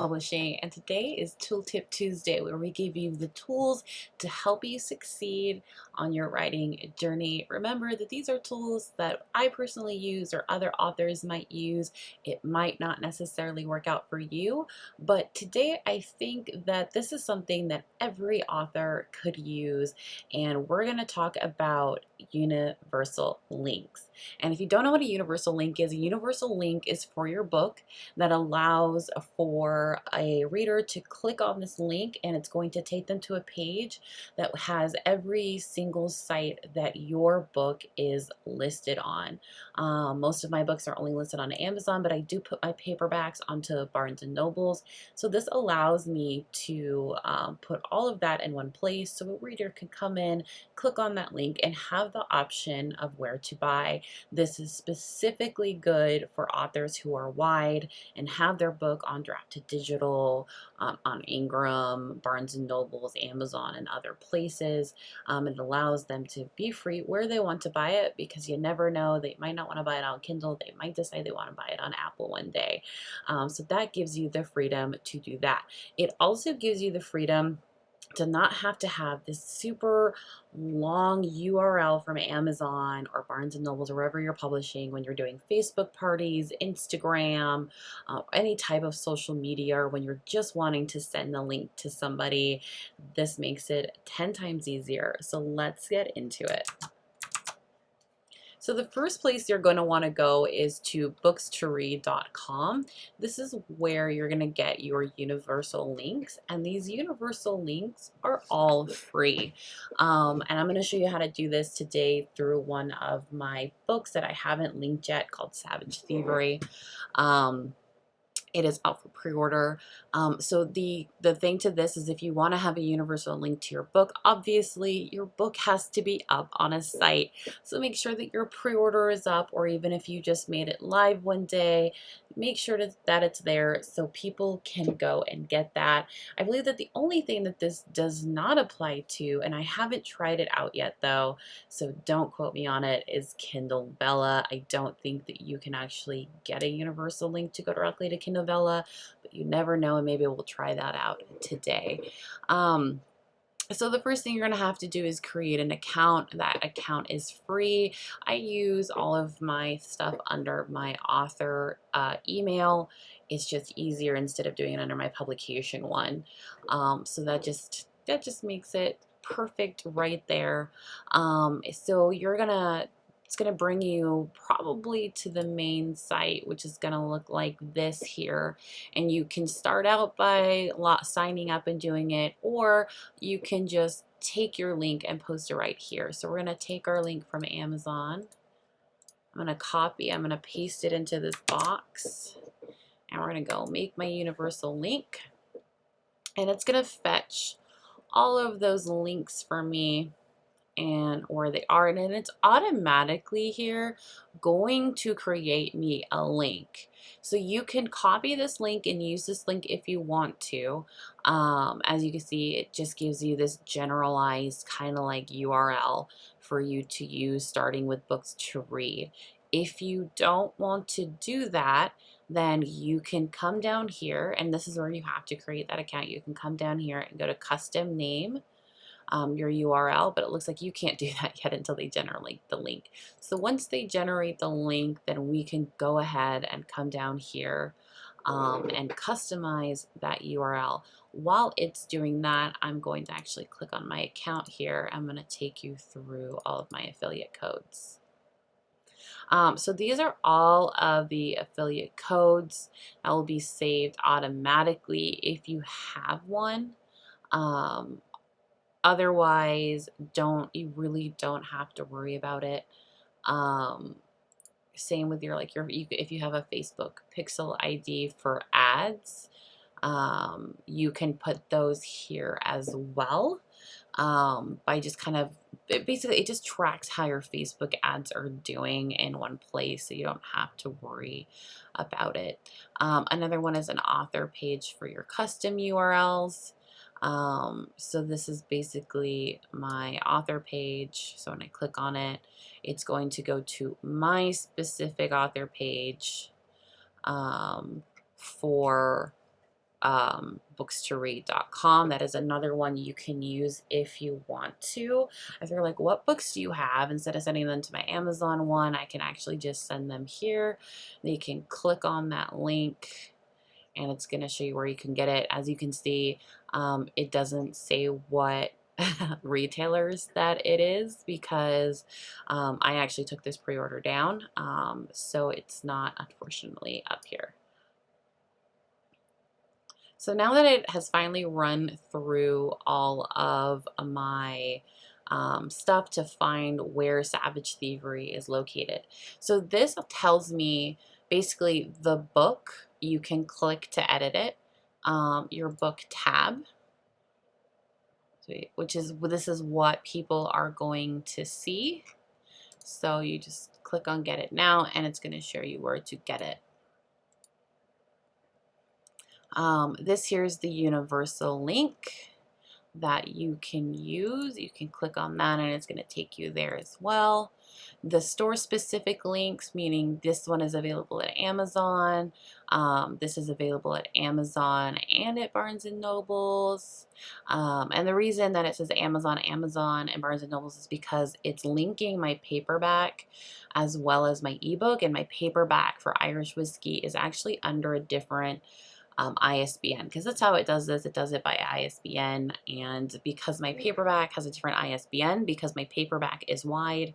Publishing, and today is Tooltip Tuesday, where we give you the tools to help you succeed on your writing journey. Remember that these are tools that I personally use or other authors might use. It might not necessarily work out for you, but today I think that this is something that every author could use, and we're going to talk about universal links. And if you don't know what a universal link is, a universal link is for your book that allows for a reader to click on this link, and it's going to take them to a page that has every single site that your book is listed on. Most of my books are only listed on Amazon, but I do put my paperbacks onto Barnes and Nobles. So this allows me to put all of that in one place so a reader can come in, click on that link, and have the option of where to buy. This is specifically good for authors who are wide and have their book on draft to digital, on Ingram, Barnes and Nobles, Amazon, and other places. It allows them to be free where they want to buy it, because you never know, they might not want to buy it on Kindle, they might decide they want to buy it on Apple one day. So that gives you the freedom to do that. It also gives you the freedom to not have to have this super long URL from Amazon or Barnes and Nobles or wherever you're publishing when you're doing Facebook parties, Instagram, any type of social media, or when you're just wanting to send the link to somebody. This makes it 10 times easier. So let's get into it. So the first place you're going to want to go is to books2read.com. This is where you're going to get your universal links, and these universal links are all free. And I'm going to show you how to do this today through one of my books that I haven't linked yet, called Savage Thievery. It is out for pre-order. So the thing to this is, if you want to have a universal link to your book, obviously your book has to be up on a site. So make sure that your pre-order is up, or even if you just made it live one day, make sure that it's there so people can go and get that. I believe that the only thing that this does not apply to, and I haven't tried it out yet though, so don't quote me on it, is Kindle Vella. I don't think that you can actually get a universal link to go directly to Kindle Vella, but you never know, and maybe we'll try that out today. So the first thing you're going to have to do is create an account. That account is free. I use all of my stuff under my author email. It's just easier instead of doing it under my publication one. So that just makes it perfect right there. So it's gonna bring you probably to the main site, which is gonna look like this here. And you can start out by signing up and doing it, or you can just take your link and post it right here. So we're gonna take our link from Amazon. I'm gonna copy, I'm gonna paste it into this box, and we're gonna go make my universal link. And it's gonna fetch all of those links for me and where they are, and then it's automatically here going to create me a link. So you can copy this link and use this link if you want to. As you can see, it just gives you this generalized kind of like URL for you to use, starting with books to read. If you don't want to do that, then you can come down here, and this is where you have to create that account. You can come down here and go to custom name your URL, but it looks like you can't do that yet until they generate the link. So once they generate the link, then we can go ahead and come down here and customize that URL. While it's doing that, I'm going to actually click on my account here. I'm going to take you through all of my affiliate codes. So these are all of the affiliate codes that will be saved automatically if you have one. Otherwise, you really don't have to worry about it. Same with if you have a Facebook Pixel ID for ads, you can put those here as well. By just kind of, basically it just tracks how your Facebook ads are doing in one place, so you don't have to worry about it. Another one is an author page for your custom URLs. So this is basically my author page. So when I click on it, it's going to go to my specific author page for books2read.com. That is another one you can use if you want to. If you're like, what books do you have? Instead of sending them to my Amazon one, I can actually just send them here. You can click on that link and it's going to show you where you can get it. As you can see, it doesn't say what retailers that it is because I actually took this pre-order down, so it's not unfortunately up here. So now that it has finally run through all of my stuff to find where Savage Thievery is located. So this tells me basically the book. You can click to edit it, your book tab, which is, this is what people are going to see. So you just click on get it now and it's going to show you where to get it. This here's the universal link that you can use. You can click on that and it's going to take you there as well. The store specific links, meaning this one is available at Amazon. This is available at Amazon and at Barnes and Nobles. And the reason that it says Amazon, and Barnes and Nobles is because it's linking my paperback as well as my ebook, and my paperback for Irish Whiskey is actually under a different ISBN, because that's how it does this. It does it by ISBN, and because my paperback has a different ISBN, because my paperback is wide,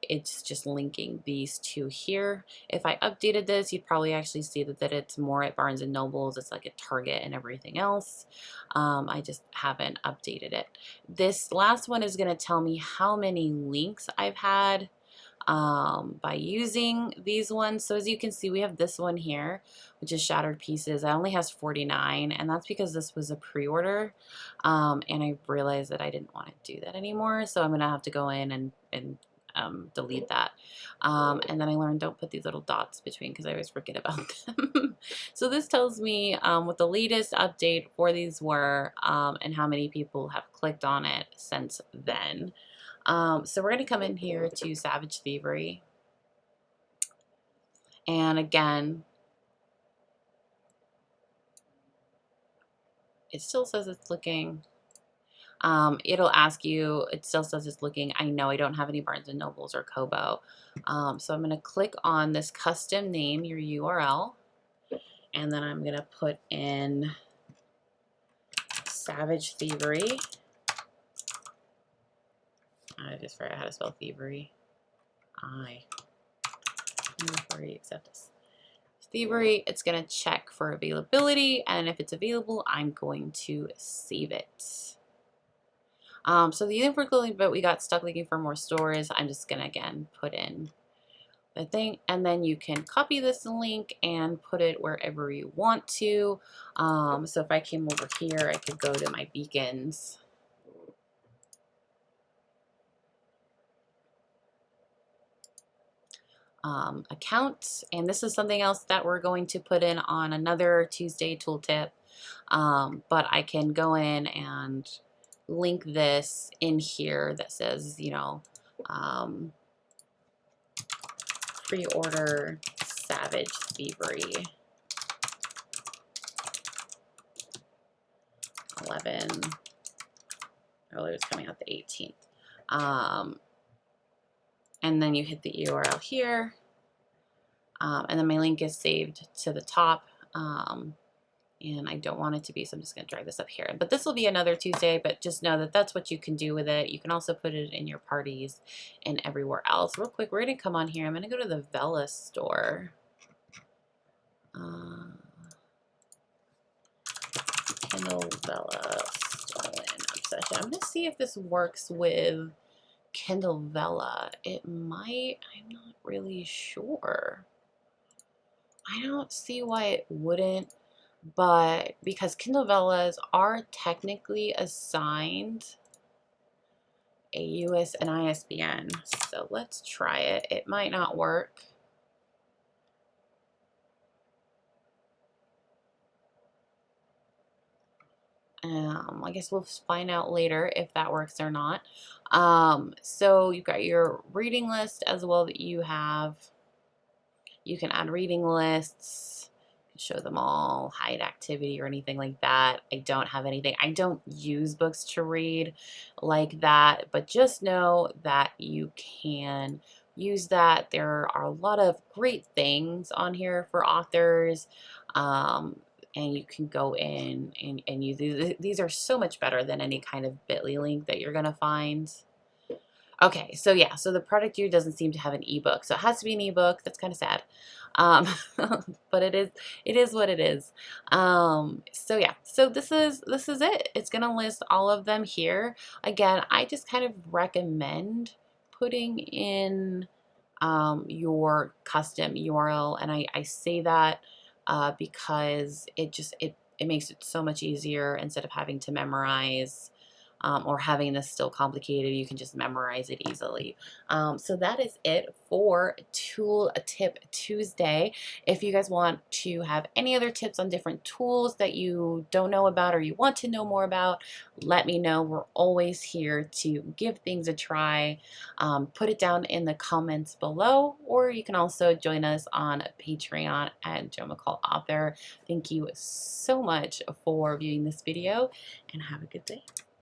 it's just linking these two here. If I updated this, you'd probably actually see that it's more at Barnes and Nobles. It's like at Target and everything else. I just haven't updated it. This last one is going to tell me how many links I've had by using these ones. So as you can see, we have this one here, which is Shattered Pieces. It only has 49, and that's because this was a pre-order, and I realized that I didn't want to do that anymore, so I'm gonna have to go in and delete that. And then I learned don't put these little dots between, because I always forget about them. So this tells me what the latest update for these were, and how many people have clicked on it since then. So we're going to come in here to Savage Thievery. And again, it still says it's looking. It'll ask you, it still says it's looking. I know I don't have any Barnes & Nobles or Kobo. So I'm going to click on this custom name, your URL. And then I'm going to put in Savage Thievery. I just forgot how to spell thievery. Before you accept this. Thievery, it's going to check for availability, and if it's available, I'm going to save it. So the universal link, but we got stuck looking for more stores. I'm just going to, again, put in the thing, and then you can copy this link and put it wherever you want to. So if I came over here, I could go to my beacons. Account, and this is something else that we're going to put in on another Tuesday tooltip, but I can go in and link this in here that says, you know, pre-order Savage Thievery 11, earlier it's coming out the 18th. And then you hit the URL here, and then my link is saved to the top, and I don't want it to be, so I'm just going to drag this up here. But this will be another Tuesday, but just know that that's what you can do with it. You can also put it in your parties and everywhere else. Real quick, we're going to come on here. I'm going to go to the Vella store. Kindle Vella Stolen Obsession. I'm going to see if this works with Kindle Vella. It might. I'm not really sure. I don't see why it wouldn't, but because Kindle Vellas are technically assigned a US and ISBN, so let's try it. It might not work. I guess we'll find out later if that works or not. So you've got your reading list as well that you have. You can add reading lists. show them all, hide activity or anything like that. I don't have anything. I don't use books to read like that, but just know that you can use that. There are a lot of great things on here for authors. And you can go in and use these are so much better than any kind of bit.ly link that you're gonna find. Okay, so yeah, so the product here doesn't seem to have an ebook, so it has to be an ebook. That's kind of sad, um, but it is what it is. So yeah, so this is it. It's gonna list all of them here. Again, I just kind of recommend putting in your custom URL, and I say that because it makes it so much easier instead of having to memorize or having this still complicated. You can just memorize it easily. So that is it for Tool Tip Tuesday. If you guys want to have any other tips on different tools that you don't know about or you want to know more about, let me know. We're always here to give things a try. Put it down in the comments below, or you can also join us on Patreon at Jo McCall Author. Thank you so much for viewing this video, and have a good day.